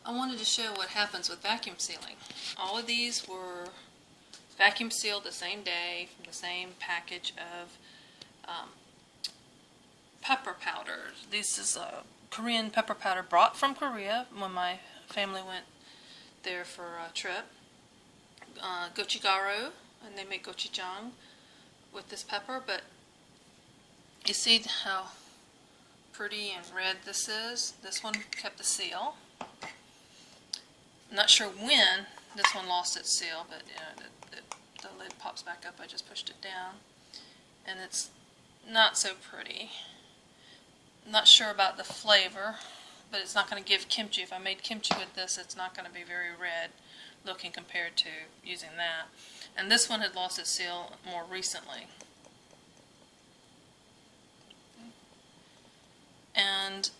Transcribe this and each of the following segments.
I wanted to show what happens with vacuum sealing. All of these were vacuum sealed the same day from the same package of pepper powder. This is a Korean pepper powder brought from Korea when my family went there for a trip. Gochugaru, and they make gochujang with this pepper, but you see how pretty and red this is? This one kept the seal. I'm not sure when this one lost its seal, but you know, the lid pops back up. I just pushed it down, and it's not so pretty. I'm not sure about the flavor, but it's not going to give kimchi. If I made kimchi with this, it's not going to be very red looking compared to using that. And this one had lost its seal more recently. And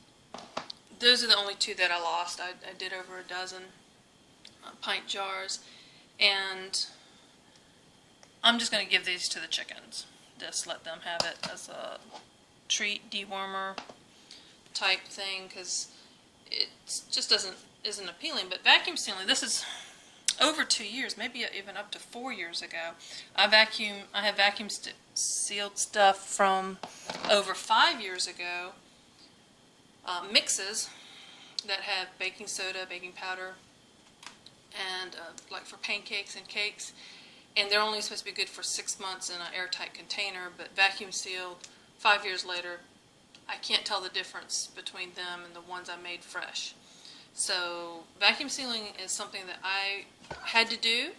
those are the only two that I lost. I did over a dozen pint jars, and I'm just going to give these to the chickens. Just let them have it as a treat, dewormer type thing, because it just isn't appealing. But vacuum sealing, this is over 2 years, maybe even up to 4 years ago. I have vacuum sealed stuff from over 5 years ago. Mixes that have baking soda, baking powder, and like for pancakes and cakes, and they're only supposed to be good for 6 months in an airtight container, but vacuum sealed 5 years later, I can't tell the difference between them and the ones I made fresh. So vacuum sealing is something that I had to do.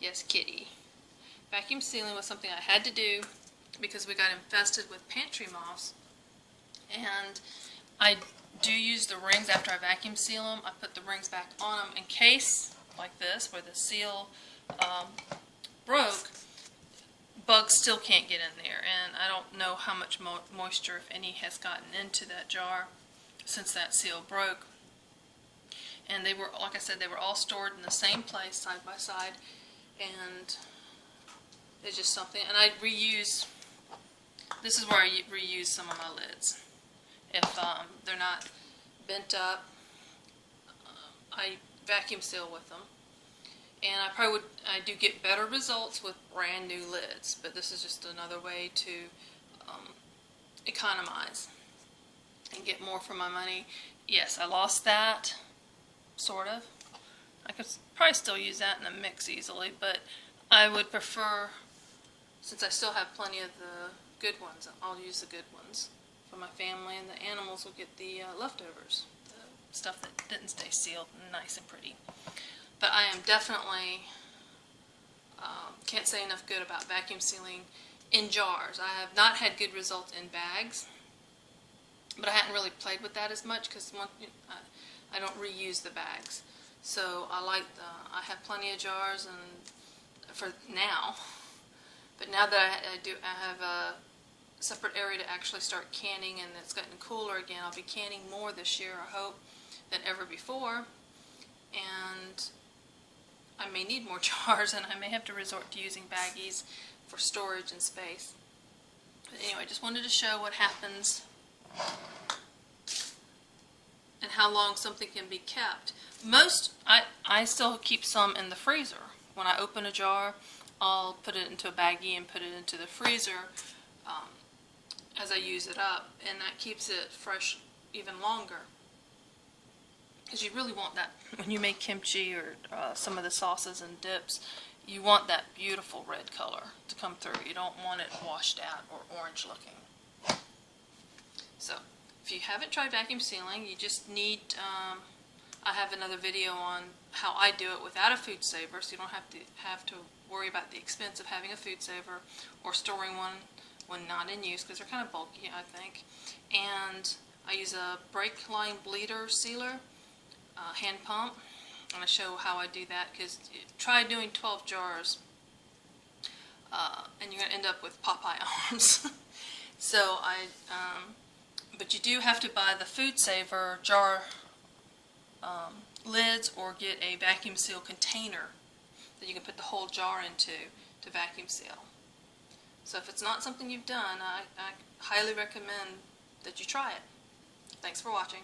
Yes, kitty. Vacuum sealing was something I had to do because we got infested with pantry moths, and I do use the rings after I vacuum seal them. I put the rings back on them in case, like this, where the seal broke, bugs still can't get in there. And I don't know how much moisture, if any, has gotten into that jar since that seal broke. And they were, like I said, they were all stored in the same place, side by side, and it's just something. And I reuse, this is where I reuse some of my lids. If they're not bent up, I vacuum seal with them. And I do get better results with brand new lids, but this is just another way to economize and get more for my money. Yes, I lost that, sort of. I could probably still use that in a mix easily, but I would prefer, since I still have plenty of the good ones, I'll use the good ones for my family, and the animals will get the leftovers, the stuff that didn't stay sealed and nice and pretty. But I am definitely, can't say enough good about vacuum sealing in jars. I have not had good results in bags, but I hadn't really played with that as much because I don't reuse the bags. So I have plenty of jars, and for now. But now that I have a separate area to actually start canning, and it's gotten cooler again, I'll be canning more this year, I hope, than ever before. And I may need more jars, and I may have to resort to using baggies for storage and space. But anyway, just wanted to show what happens and how long something can be kept. I still keep some in the freezer. When I open a jar, I'll put it into a baggie and put it into the freezer as I use it up, and that keeps it fresh even longer. Because you really want that when you make kimchi or some of the sauces and dips, you want that beautiful red color to come through. You don't want it washed out or orange looking. So if you haven't tried vacuum sealing, you just need, I have another video on how I do it without a food saver, so you don't have to worry about the expense of having a food saver or storing one when not in use, because they're kind of bulky, I think. And I use a brake line bleeder sealer, hand pump. I'm going to show how I do that, because try doing 12 jars and you're going to end up with Popeye arms. So but you do have to buy the food saver jar lids, or get a vacuum seal container that you can put the whole jar into to vacuum seal. So if it's not something you've done, I highly recommend that you try it. Thanks for watching.